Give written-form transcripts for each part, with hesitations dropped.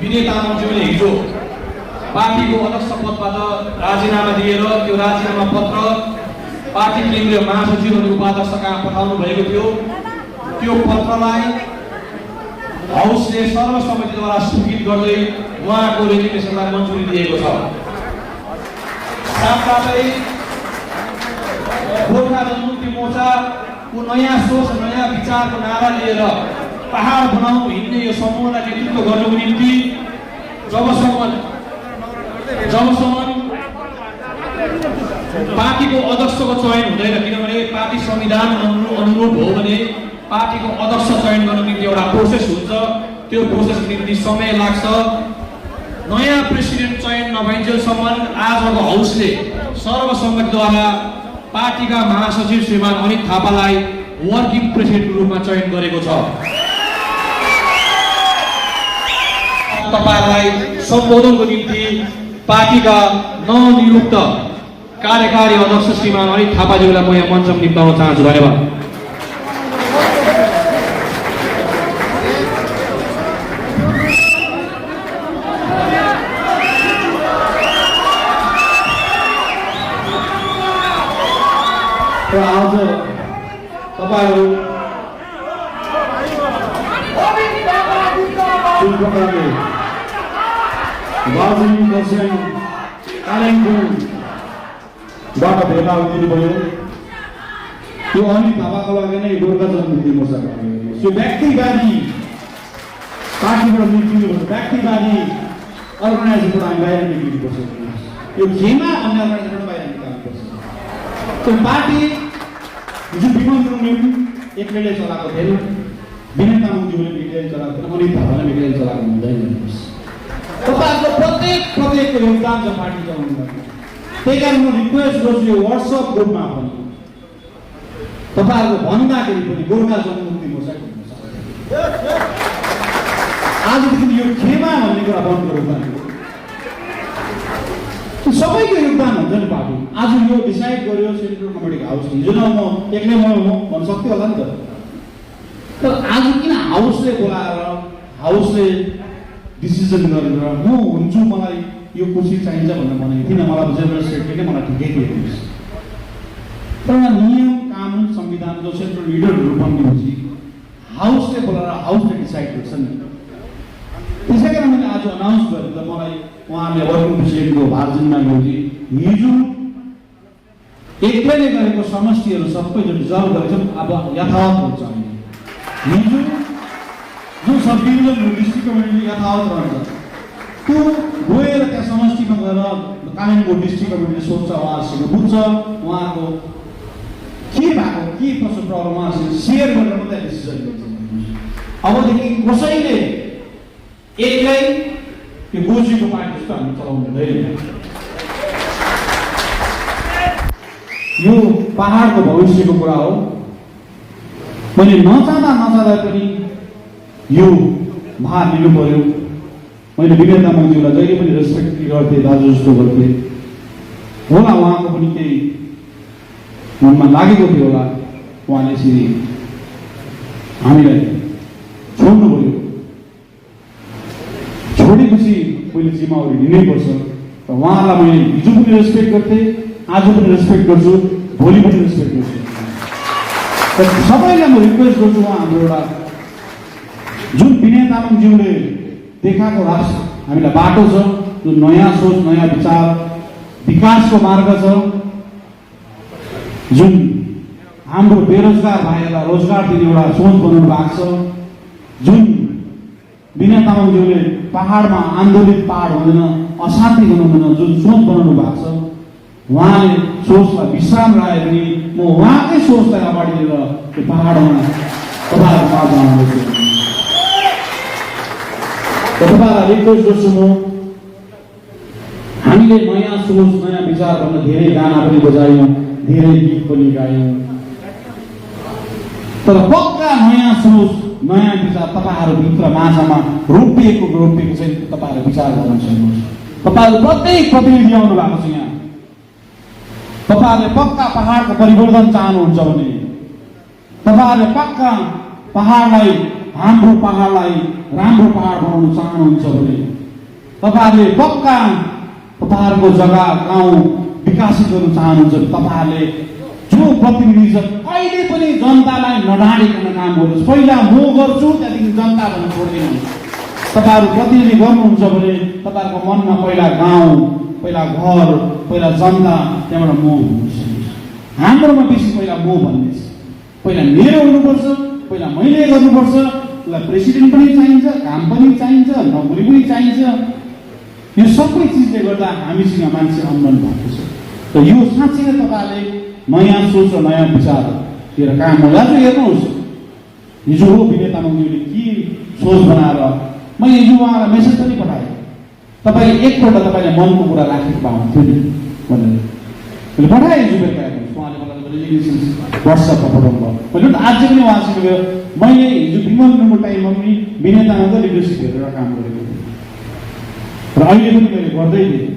विनय तामाङज्यूले हिजो पार्टीको अध्यक्ष पदबाट राजीनामा दिएर त्यो राजीनामा पत्र पार्टी केन्द्रीय महासचिव अनि उपाध्यक्ष कहाँ पठाउनु भएको थियो। त्यो पत्रलाई हाउसले सर्वसम्मतिद्वारा स्वीकृत गर्दै उहाँको रेजिग्नेसनलाई मन्जुरी दिएको छ। साथसाथै गोर्खा जनमुक्ति मोर्चाको नयाँ सोच नयाँ विचारको नारा लिएर पहाड बनाउनु हिँड्ने यो समूहलाई नेतृत्व गर्नुको निम्ति जबसम्म पार्टीको अध्यक्षको चयन हुँदैन, किनभने पार्टी संविधान अनुरूप हो भने पार्टीको अध्यक्ष चयन गर्नको निम्ति एउटा प्रोसेस हुन्छ। त्यो प्रोसेसको निम्ति समय लाग्छ। नयाँ प्रेसिडेन्ट चयन नभइन्जेलसम्म आजको हाउसले सर्वसम्मतिद्वारा पार्टीका महासचिव श्रीमान अनित थापालाई वर्किङ प्रेसिडेन्टको रूपमा चयन गरेको छ। तपाईलाई सम्बोधनको निम्ति पार्टीका नवनियुक्त कार्यकारी अध्यक्ष श्रीमान अनित थापाज्यूलाई म यहाँ मञ्चमा निम्ताउन चाहन्छु। धन्यवाद। आज तपाईहरु जुन प्रकारले दार्जिलिङ खरसाङ कालिम्पोङबाट भेला दिनुभयो त्यो अनित थापाको लागि नै गोर्खा जनमुक्ति मोर्चाको लागि त्यो व्यक्तिवादी पार्टीबाट निस्किनु व्यक्तिवादी अर्गनाइजेसनबाट हामी बाहिर निस्किनुपर्छ। यो खेमा अन्य अर्गनाइजेसनबाट बाहिर निकाल्नुपर्छ। त्यो पार्टी जुन विमल गुरुङ एक्लैले चलाएको थिएन, विनय तामाङज्यूले एक्लैले चलाएको थिएन, अनित थापाले एक्लैले चलाएको हुँदैन। तपाईहरुको प्रत्येकको योगदान छ पार्टी चलाउनुमा। त्यही कारण म रिक्वेस्ट गर्छु यो व्हाट्सएप ग्रुपमा पनि तपाईहरुको भन्दाखेरि पनि गोर्खा जनमुक्ति मोर्चाको आजदेखि यो खेमा भन्ने कुरा बन्द गरौँ। सबैको योगदान हुन्छ नि पार्टी। आज यो डिसाइड गर्यो सेन्ट्रल कमिटी हाउस हिजो न म एक्लै म भन्न सक्थेँ होला नि त। तर आज किन हाउसले बोलाएर हाउसले डिसिजन गरेर म हुन्छु मलाई यो कुर्सी चाहिन्छ भनेर भनेको थिइनँ। मलाई जेनरल सेक्रेटरीले मलाई ठिकै दिएको थियो। तर नियम कानुन संविधान जो सेन्ट्रल लिडरहरू बन्नेपछि हाउसले बोलाएर हाउसले डिसाइड गर्छ नि। त्यसै कारण मैले आज अनाउन्स गरेँ त मलाई उहाँले वर्किङ प्रेसिडेन्टको भार जिम्मेवारी हिजो एक्लैले गरेको समष्टिहरू सबै जुन रिजल्भ गरेछौँ अब यथावत हुन्छ। हिजो जुन सब डिभिजन डिस्ट्रिक्ट कमिटीले यथावत रहन्छ त्यो गएर त्यहाँ समष्टिमा गएर कालिम्पोङ डिस्ट्रिक्ट कमिटीले सोध्छ, उहाँसँग बुझ्छ, उहाँको के भएको के कसो प्रब्लम उहाँसँग सेयर गरेर मात्रै डिसिजन लिन्छ। अबदेखि कसैले एक्लै त्यो गोजीको पार्टी जस्तो हामी चलाउनु हुँदैन। यो पहाडको भविष्यको कुरा हो। मैले नचाहँदा पनि यो भार लिनु पर्यो। मैले विनय तामाङज्यूलाई जहिले पनि रेस्पेक्ट गर्थेँ, दाजु जस्तो गर्थेँ होला। उहाँको पनि केही मनमा लागेको थियो होला। उहाँले यसरी हामीलाई छोड्नु पर्यो। छोडेपछि मैले जिम्मेवारी लिनैपर्छ। र उहाँलाई मैले हिजो पनि रेस्पेक्ट गर्थेँ, आज पनि रेस्पेक्ट गर्छु, भोलि पनि रेस्पेक्ट गर्छु। र सबैलाई म रिक्वेस्ट गर्छु उहाँ हाम्रो एउटा जुन विनय तामाङज्यूले देखाएको राष्ट्र हामीलाई बाटो छ, जुन नयाँ सोच नयाँ विचार विकासको मार्ग छ, जुन हाम्रो बेरोजगार भाइहरूलाई रोजगार दिने एउटा सोच बनाउनु भएको छ, जुन विनय तामाङज्यूले पहाडमा आन्दोलित पहाड हुँदैन, अशान्ति हुनुहुँदैन जुन सोच बनाउनु भएको छ, उहाँले सोचलाई विश्राम राखे पनि म उहाँकै सोचलाई अगाडि लिएर त्यो पहाडमा तपाईँहरूको माझ आउँदैछु। तपाईँलाई रिक्वेस्ट गर्छु म हामीले नयाँ सोच नयाँ विचार भन्न धेरै गाना पनि बजायौँ, धेरै गीत पनि गायौँ। तर पक्का नयाँ सोच नयाँ विचार तपाईँहरूभित्र माझमा रोपिएको चाहिँ तपाईँहरू विचार गर्न सक्नुहुन्छ। तपाईँहरू प्रत्येक प्रतिनिधि आउनु भएको छ यहाँ। तपाईँहरूले पक्का पहाडको परिवर्तन चाहनुहुन्छ भने, तपाईँहरूले पक्का पहाडलाई हाम्रो पहाडलाई राम्रो पहाड बनाउन चाहनुहुन्छ भने तपाईँहरूले पक्का तपाईँहरूको जग्गा गाउँ विकसित गर्न चाहनुहुन्छ भने तपाईँहरूले जो प्रतिनिधि छ कहिले पनि जनतालाई नढाडिकन काम गर्नुहोस्। पहिला म गर्छु त्यहाँदेखि जनता भन्न छोड्दिनु। तपाईँहरू प्रतिनिधि गर्नुहुन्छ भने तपाईँहरूको मनमा पहिला गाउँ, पहिला घर, पहिला जनता, त्यहाँबाट म हुनुहुन्छ। हाम्रोमा बेसी पहिला म भन्ने छ। पहिला मेरो हुनुपर्छ, पहिला मैले गर्नुपर्छ। उसलाई प्रेसिडेन्ट पनि चाहिन्छ, काम पनि चाहिन्छ, नोकरी पनि चाहिन्छ। यो सबै चिजले गर्दा हामीसँग मान्छे अनबन भएको छ। त यो साँच्चै नै तपाईँहरूले नयाँ सोच र नयाँ विचार लिएर काम गर्दा चाहिँ हेर्नुहोस्। हिजो हो विनय तामाङज्यूले के सोच बनाएर मैले हिजो उहाँलाई मेसेज पनि पठाएँ। तपाईँले एकपल्ट तपाईँले मनको कुरा राखेको पाउँथ्यो नि भनेर मैले पठाएँ हिजो बेलुका हेर्नुहोस्। उहाँले मलाई रेजिग्नेसन व्हाट्सएपमा पठाउनु भयो। मैले त आज पनि उहाँसँग गयो। मैले हिजो विमल गुरुङको टाइममा पनि विनय तामाङको लिडरसिप हेरेर काम गरेको र अहिले पनि मैले गर्दै थिएँ।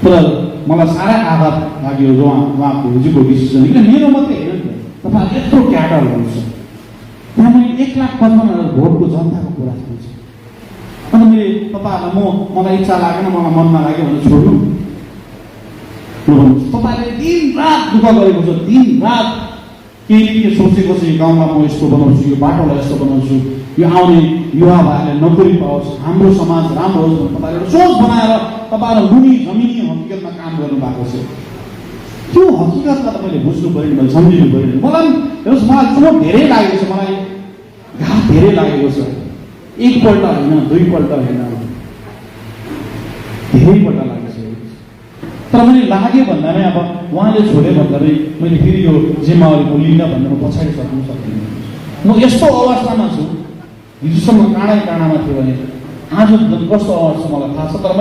तर मलाई साह्रै आघात लाग्यो जो उहाँको हिजोको डिसिसन। किन मेरो मात्रै होइन नि त, तपाईँहरू यत्रो क्याडर हुन्छ त्यहाँ मैले 1,55,000 भोटको जनताको कुरा सोच्छु। अन्त मैले तपाईँहरूलाई मलाई इच्छा लागेन, मलाई मनमा लाग्यो भने छोड्नु। तपाईँले दिन रात दुःख गरेको छ, दिन रात केही सोचेको छ, यो गाउँमा म यस्तो बनाउँछु, यो बाटोलाई यस्तो बनाउँछु, यो आउने युवा भाइले नोकरी पाओस्, हाम्रो समाज राम्रो होस् भनेर तपाईँले सोच बनाएर तपाईँहरू मुनि जमिनी हकिकतमा काम गर्नु भएको छ। त्यो हकिकतलाई तपाईँले बुझ्नु पऱ्यो, मैले सम्झिनु पऱ्यो। मलाई हेर्नुहोस्, मलाई चुनौती धेरै लागेको छ, मलाई घात धेरै लागेको छ। एकपल्ट होइन, दुईपल्ट होइन, धेरैपल्ट लागेको छ। तर मैले लाग्यो भन्दामै अब उहाँले छोडे भन्दामै मैले फेरि यो जिम्मेवारी म लिन भनेर म पछाडि सक्नु सक्दिनँ। म यस्तो अवस्थामा छु, हिजोसम्म काँडामा थियो भने आज कस्तो अवस्था मलाई थाहा छ। तर म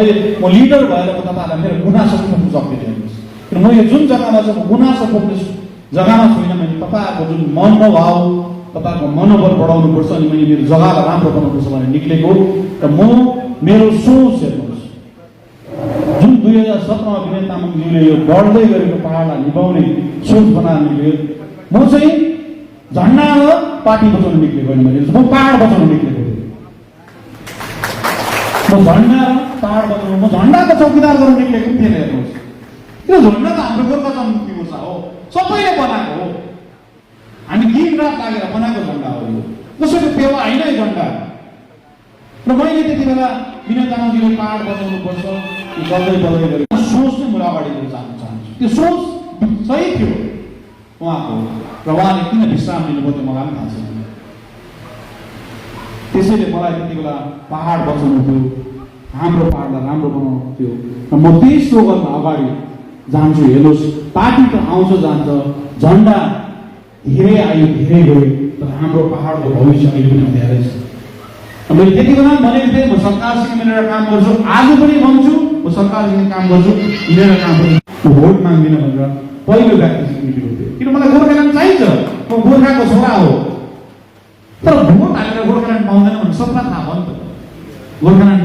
लिडर भएर म तपाईँहरूलाई मेरो गुनासो पुग्नु सक्दिनँ। हेर्नुहोस्, किन म यो जुन जग्गामा छ म गुनासो पुग्ने जग्गामा छुइनँ। मैले तपाईँहरूको जुन मनोभाव, तपाईँहरूको मनोबल बढाउनुपर्छ अनि मैले मेरो जग्गालाई राम्रो बनाउनुपर्छ भनेर निक्लेको। र म मेरो सोच हेर्नुहोस्, जुन 2017मा विनय तामाङज्यूले यो बढ्दै गरेको पहाडलाई निभाउने सोच बनाएर निक्ल्यो। म चाहिँ झन्डा र पार्टी बचाउन निक्लेको होइन, मैले म पहाड बचाउन निक्लेको थिएँ। म झन्डा र पहाड बचाउनु, म झन्डाको चौकीदार गर्न निक्लेको पनि थिएन। हेर्नुहोस्, त्यो झन्डा त हाम्रो गोर्खा जनमुक्ति मोर्चा हो, सबैले बनाएको हो। हामी दिन रात लागेर बनाएको झन्डा हो। यो कसैको पेवा होइन यो झन्डा। र मैले त्यति बेला विनय तामाङज्यूले पहाड बचाउनुपर्छ गर्दै बल्दै गरेको सोच नै मैले अगाडि लिएर जान चाहन्छु। त्यो सोच सही थियो उहाँको, र उहाँले किन विश्राम लिनुभयो त्यो मलाई पनि थाहा छैन। त्यसैले मलाई त्यति बेला पहाड बचाउनु थियो, हाम्रो पहाडलाई राम्रो बनाउनु थियो। र म त्यही स्लोगनमा अगाडि जान्छु। हेर्नुहोस्, पार्टी त आउँछ जान्छ, झन्डा धेरै आयो धेरै गयो, तर हाम्रो पहाडको भविष्य अहिले पनि अँध्यारै छ। मैले त्यति बेला भनेको थिएँ म सरकारसँग मिलेर काम गर्छु, आज पनि भन्छु म सरकारसँग काम गर्छु, मिलेर काम गर्छु। म भोट माग्दिनँ भनेर पहिलो व्यक्तिसँग मिलेको थिएँ। किन मलाई गोर्खाल्यान्ड चाहिन्छ, म गोर्खाको छोरा हो। तर भोट हालेर गोर्खाल्यान्ड पाउँदैन भने सबलाई थाहा भयो नि त। गोर्खाल्यान्ड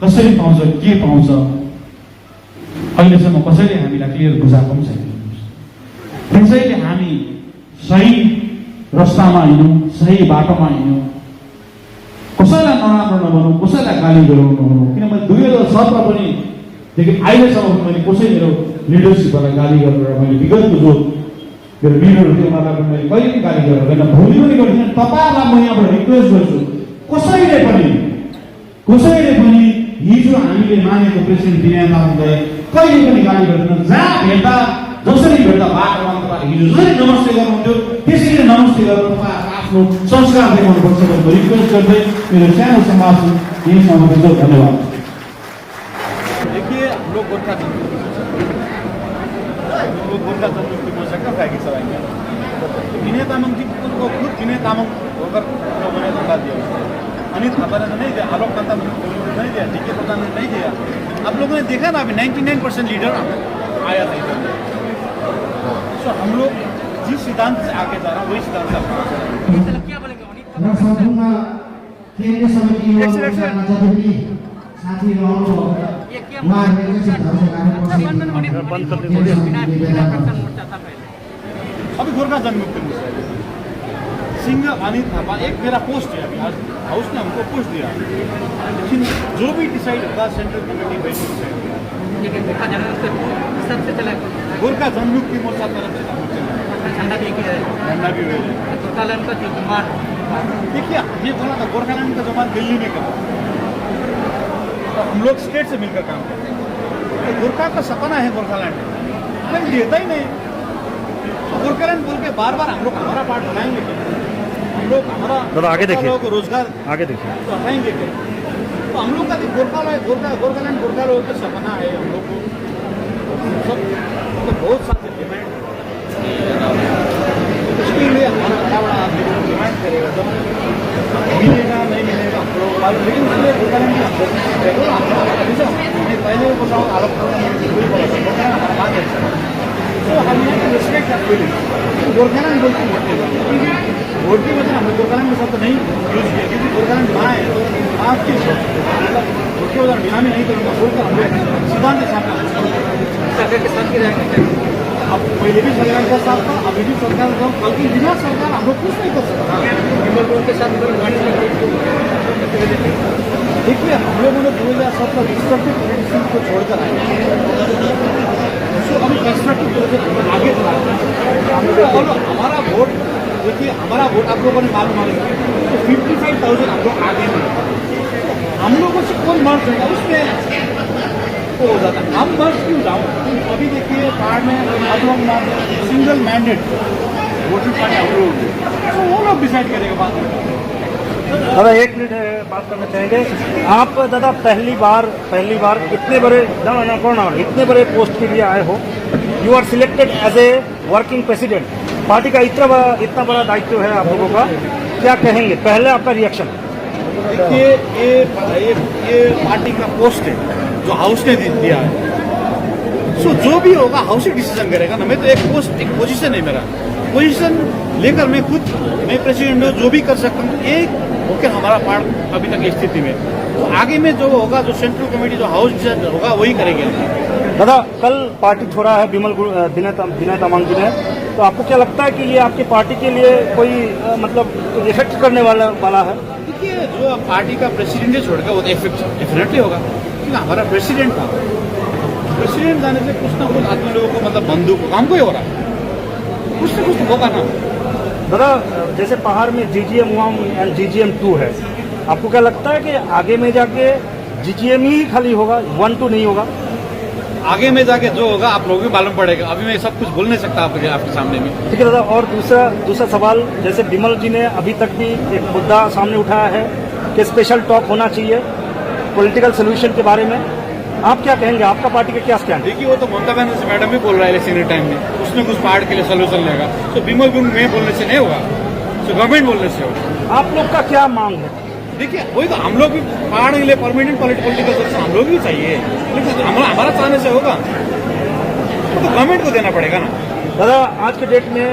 कसरी पाउँछ, के पाउँछ, अहिलेसम्म कसैले हामीलाई क्लियर बुझाएको पनि छैन। त्यसैले हामी सही रस्तामा हिँडौँ, सही बाटोमा हिँडौँ, कसैलाई नराम्रो नभनौँ, कसैलाई गाली गराउनु नभनौँ। किनभने 2017 पनि देखि अहिलेसम्म पनि मैले कसै मेरो लिडरसिपहरूलाई गाली गरेर मैले विगतको जो मेरो लिडरहरू थियो उनीहरूलाई पनि मैले कहिले पनि गाली गरेर होइन, भोलि पनि गर्दिनँ। तपाईँहरूलाई म यहाँबाट रिक्वेस्ट गर्छु, कसैले पनि हिजो हामीले मानेको प्रेसिडेन्ट विनय तामाङलाई कहिले पनि गाली गर्दैन। जहाँ भेट्दा जसरी भेट्दा बाटोमा तपाईँले हिजो जसरी नमस्ते गर्नुहुन्थ्यो त्यसरी नमस्ते गरेर तपाईँहरूको आफ्नो संस्कार देखाउनुपर्छ भनेर रिक्वेस्ट गर्दै मेरो सानो समाज यही समाप्त। धन्यवाद। देखिए, हम लोग गोरखा जनमुक्ति मोर्चा का फ्लैग चलाएंगे। तो विनय तामाङ जी को खुद विनय तामाङ होकर लोगों ने धोखा दिया, अनित थापा ने नहीं दिया, आलोक कांता नहीं दिया, डीके प्रधान ने नहीं दिया। आप लोगों ने देखा ना, अभी 99% लीडर आया था इधर। सो हम लोग जिस सिद्धांत से आगे जा रहा है वही सिद्धांत से क्या बोलेंगे? केन्द्रीय समिति साथी अभी गोर्खा जनमुक्ति मोर्चा सिंगल अनिल थापा, एक मेरा पोस्ट है अभी, आज हाउस ने हमको पोस्ट दिया, लेकिन जो भी डिसाइड होगा सेंट्रल कमेटी बैठक से गोरखा जनमुक्ति मोर्चा तरफ से झंडा भी एक ही है, झंडा भी हुए। गोरखालैंड का जो डिमांड देखिए ये बोला था गोरखालैंड का जमान दिल्ली में करा, तो हम लोग स्टेट से मिलकर काम करते हैं। तो गोरखा का सपना है गोरखालैंड, लेकिन देता ही नहीं। तो गोरखालैंड बोल के बार बार हम लोग हमारा पार्ट बनाएंगे क्या? हम लोग हमारा आगे देखिए, लोगों को रोजगार आगे देखिए। तो हटाएंगे क्या? तो हम लोग का गोरखालैंड गोरखा लोगों का सपना है। हम लोग को सब तो बहुत सारे डिमांड, उसके लिए हमारा बड़ा आदमी को डिमांड करेगा, जब मिलेगा नहीं मिलेगा हम लोग मालूम, लेकिन उसके गोरखालैंड की पहले बोल रहा हूँ आरोप हमारा बात है, तो हम रिस्पेक्ट आप फीलिंग गोरखालैंड बोल के वोट की वजह हमने गोरखालैंड के साथ तो नहीं यूज किया, क्योंकि गोरखालैंड माँ है, तो आपकी मतलब वोट की वजह बिनामी नहीं करूँगा बोलकर हम लोग सिद्धांत के साथ सरकार के साथ की रहेंगे। अब पहले भी सरकार का साथ था, अभी भी सरकार का, बल्कि बिना सरकार हम लोग कुछ नहीं कर सकते। उनके साथ देखिए हम लोगों ने 2007 डिस्ट्रक्टिव पॉलिटिक्स को छोड़कर आए, हम कंस्ट्रक्टिव पॉलिटिक्स आगे बढ़ाए। हमारा वोट देखिए, हमारा वोट आप लोगों ने मालूम तो 55,000 हम लोग आगे बढ़े, हम लोगों से कोई मर्ज नहीं उसमें हो जाता है। हम मर्ज क्यों जाओ? अभी देखिए पार्ट में आप लोग सिंगल मैंडेट वोटिंग पार्टी हम लोग, तो वो लोग डिसाइड करेगा बाद में। दादा एक मिनट बात करना चाहेंगे आप। दादा पहली बार इतने बड़े इतने बड़े पोस्ट के लिए आए हो, you are selected as a working president, party का इतना बड़ा दायित्व है आप लोगों का, क्या कहेंगे? पहले आपका रिएक्शन। देखिए ये पार्टी का पोस्ट है जो हाउस ने दिया है, सो जो भी होगा हाउस ही डिसीजन करेगा ना। मैं तो एक पोजीशन है, मेरा पोजीशन लेकर मैं प्रेसिडेंट हूँ, जो भी कर सकता हूँ एक होकर हमारा पार्ट अभी तक की स्थिति में, तो आगे में जो होगा, जो सेंट्रल कमेटी जो हाउस डिसीजन होगा वही करेंगे। दादा कल पार्टी छोड़ा है विनय तामांग जी ने, तो आपको क्या लगता है कि ये आपकी पार्टी के लिए कोई मतलब इफेक्ट करने वाला है? देखिए जो पार्टी का प्रेसिडेंट है छोड़कर वो तो इफेक्ट डेफिनेटली होगा, क्योंकि हमारा प्रेसिडेंट था। प्रेसिडेंट जाने से कुछ ना कुछ आदमी लोगों को मतलब बंदूक काम को ही हो रहा है, कुछ ना कुछ होगा ना। दादा जैसे पहाड़ में GGM 1 एंड GGM 2 है, आपको क्या लगता है कि आगे में जाके GGM ही खाली होगा, 1-2 नहीं होगा? आगे में जाके जो होगा आप लोगों को मालूम पड़ेगा, अभी मैं सब कुछ बोल नहीं सकता आपके सामने में। ठीक है दादा, और दूसरा सवाल, जैसे विमल जी ने अभी तक भी एक मुद्दा सामने उठाया है कि स्पेशल टॉक होना चाहिए पॉलिटिकल सोल्यूशन के बारे में, आप क्या कहेंगे? आपका पार्टी का क्या स्टैंड? देखिए वो तो ममता बनर्जी मैडम भी बोल रहा है इलेक्शन टाइम में, उसने कुछ पार्ट के लिए सोल्यूशन लेगा, तो विमल गुण में बोलने से नहीं होगा, तो गवर्नमेंट बोलने से होगा। आप लोग का क्या मांग है? देखिए वही तो हम लोग भी पहाड़ के लिए परमानेंट पॉलिटिकल सोल्यूशन हम लोग भी चाहिए, लेकिन हमारा चाहने से होगा तो गवर्नमेंट को देना पड़ेगा ना। दादा आज के डेट में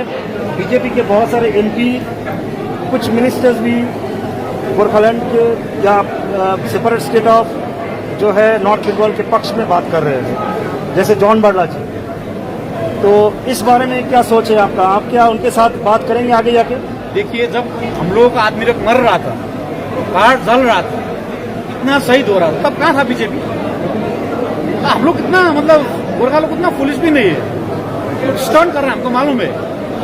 बीजेपी के बहुत सारे MP, कुछ मिनिस्टर्स भी गोरखालैंड के या सेपरेट स्टेट ऑफ जो है नॉर्थ बंगाल के पक्ष में बात कर रहे हैं, जैसे जॉन बर्ला जी, तो इस बारे में क्या सोच है आपका? आप क्या उनके साथ बात करेंगे आगे जाके? देखिए जब हम लोगों का आदमी लोग मर रहा था, पहाड़ जल रहा था, इतना शहीद हो रहा था, तब कहाँ था बीजेपी? हम लोग कितना मतलब गोरखा लोग उतना पुलिस भी नहीं है, स्टंट कर रहे हैं, हमको मालूम है।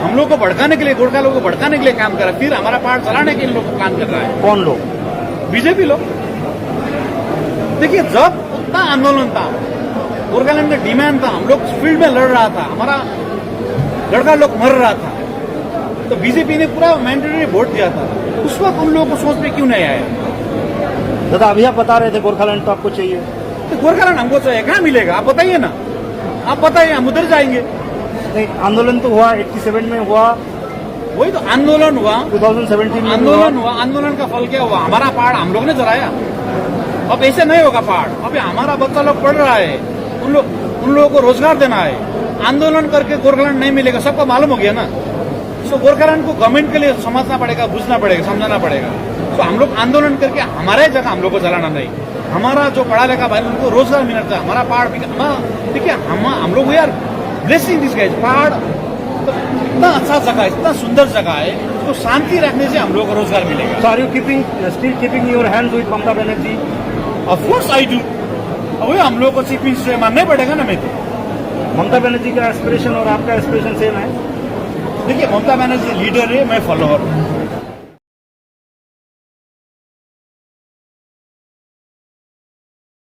हम लोग को भड़काने के लिए, गोरखा लोगों को भड़काने के लिए काम कर रहा है, फिर हमारा पहाड़ जलाने के लिए लोग काम कर रहा है। कौन लोग? बीजेपी लोग। देखिए जब उतना आंदोलन था, गोरखालैंड में डिमांड था, हम लोग फील्ड में लड़ रहा था, हमारा लड़का लोग मर रहा था, तो बीजेपी ने पूरा मैंडेटरी वोट दिया था। उस वक्त उन लोगों को सोच में क्यों नहीं आया? दादा अभी आप बता रहे थे गोरखालैंड तो आपको चाहिए, तो गोरखालैंड हमको चाहिए, कहाँ मिलेगा आप बताइए ना, आप बताइए, हम उधर जाएंगे। नहीं आंदोलन तो हुआ 87 में हुआ, वही तो आंदोलन हुआ, 2017 में आंदोलन हुआ, आंदोलन का फल क्या हुआ? हमारा पहाड़ हम लोग ने जलाया। अब ऐसे नहीं होगा पहाड़, अभी हमारा बच्चा लोग पढ़ रहा है, उन लोगों को रोजगार देना है, आंदोलन करके गोरखालैंड नहीं मिलेगा, सबको मालूम हो गया ना। तो गोरखालैंड को गवर्नमेंट के लिए समझना पड़ेगा, बुझना पड़ेगा, समझाना पड़ेगा। तो हम लोग आंदोलन करके हमारे जगह हम लोग को जलाना नहीं, हमारा जो पढ़ा लिखा भाई उनको रोजगार मिलता है, हमारा पहाड़ देखिए हम लोग यार ब्लेसिंग दिस गाइस, पहाड़ इतना अच्छा जगह है, इतना सुंदर जगह है, तो शांति रखने से हम लोगों को रोजगार मिलेगा। So are you still keeping your hands with Mamata Banerjee? Of course I do. वही हम लोग को चीफ मिनिस्टर मानना ही पड़ेगा ना। मैं तो ममता बनर्जी का एस्पिरेशन और आपका एस्पिरेशन सेम है? देखिए, ममता बनर्जी लीडर है, मैं फॉलोअर हूँ।